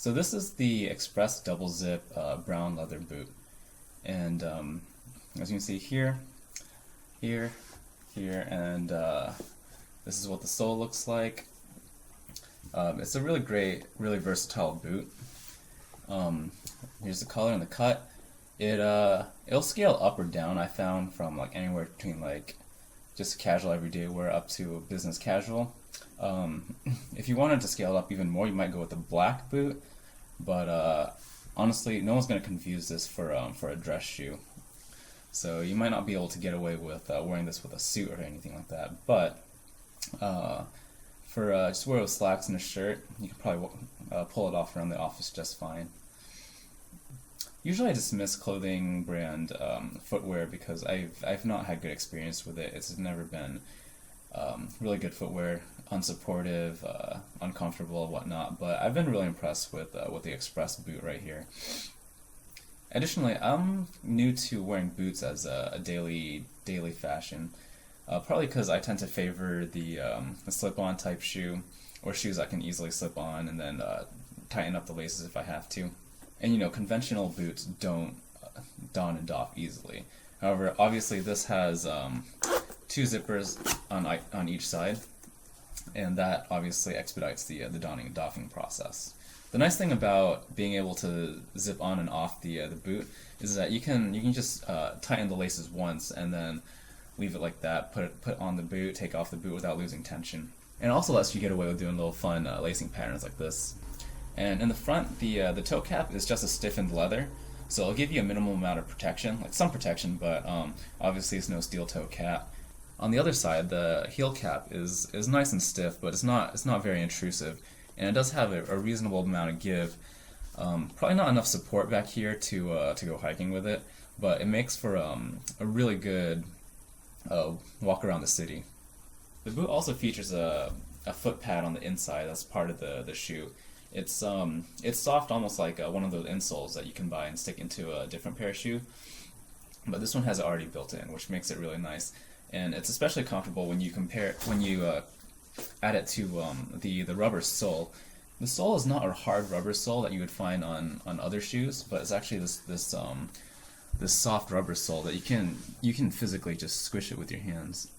So this is the Express double zip brown leather boot, and as you can see here, here, here, and this is what the sole looks like. It's a really great, really versatile boot. Here's the color and the cut. It'll scale up or down. I found from like anywhere between like just casual everyday wear up to business casual. If you wanted to scale it up even more, you might go with the black boot, but honestly, no one's going to confuse this for a dress shoe. So you might not be able to get away with wearing this with a suit or anything like that. But for just wear with slacks and a shirt, you can probably pull it off around the office just fine. Usually I dismiss clothing brand footwear because I've not had good experience with it. It's never been really good footwear, unsupportive, uncomfortable, whatnot. But I've been really impressed with the Express boot right here. Additionally, I'm new to wearing boots as a daily fashion. Probably because I tend to favor the slip-on type shoe, or shoes I can easily slip on and then tighten up the laces if I have to. And you know, conventional boots don't don and doff easily. However, obviously this has two zippers on each side, and that obviously expedites the donning and doffing process. The nice thing about being able to zip on and off the boot is that you can just tighten the laces once and then leave it like that. Put on the boot, take off the boot without losing tension. And it also lets you get away with doing little fun lacing patterns like this. And in the front, the toe cap is just a stiffened leather, so it'll give you a minimal amount of protection, like some protection, but obviously it's no steel toe cap. On the other side, the heel cap is nice and stiff, but it's not very intrusive, and it does have a reasonable amount of give. Probably not enough support back here to go hiking with it, but it makes for a really good walk around the city. The boot also features a foot pad on the inside that's part of the shoe. It's soft, almost like one of those insoles that you can buy and stick into a different pair of shoe, but this one has it already built in, which makes it really nice. And it's especially comfortable when you add it to the rubber sole. The sole is not a hard rubber sole that you would find on other shoes, but it's actually this soft rubber sole that you can physically just squish it with your hands,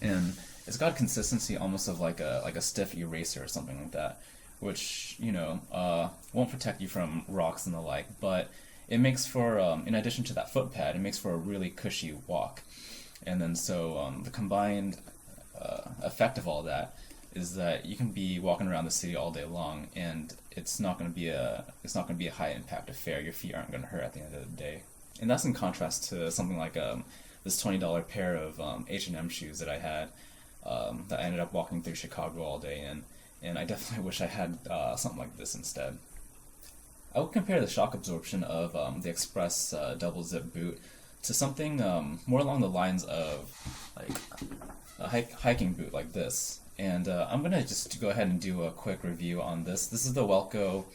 and it's got consistency almost of like a stiff eraser or something like that, which won't protect you from rocks and the like, but it makes for in addition to that foot pad, it makes for a really cushy walk. And then so the combined effect of all that is that you can be walking around the city all day long, and it's not going to be a high impact affair. Your feet aren't going to hurt at the end of the day. And that's in contrast to something like this $20 pair of H&M shoes that I had that I ended up walking through Chicago all day in, and I definitely wish I had something like this instead. I would compare the shock absorption of the Express double zip boot to something more along the lines of like a hiking boot like this. And I'm going to just go ahead and do a quick review on this. This is the Wellco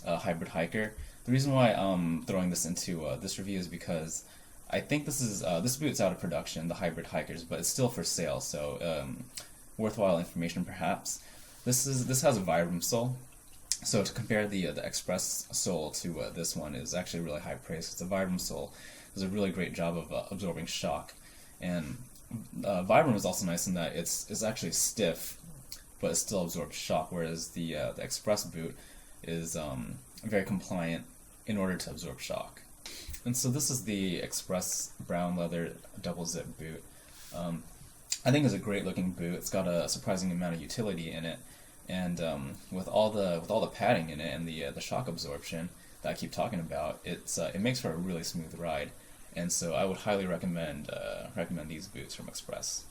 Hybrid Hiker. The reason why I'm throwing this into this review is because I think this boot's out of production, the Hybrid Hikers, but it's still for sale, so worthwhile information perhaps. This has a Vibram sole, so to compare the Express sole to this one is actually really high praise, because the Vibram sole does a really great job of absorbing shock. And Vibram is also nice in that it's actually stiff, but it still absorbs shock, whereas the Express boot is very compliant in order to absorb shock. And so this is the Express brown leather double zip boot. I think it's a great looking boot. It's got a surprising amount of utility in it, and with all the padding in it and the shock absorption that I keep talking about, it makes for a really smooth ride. And so I would highly recommend these boots from Express.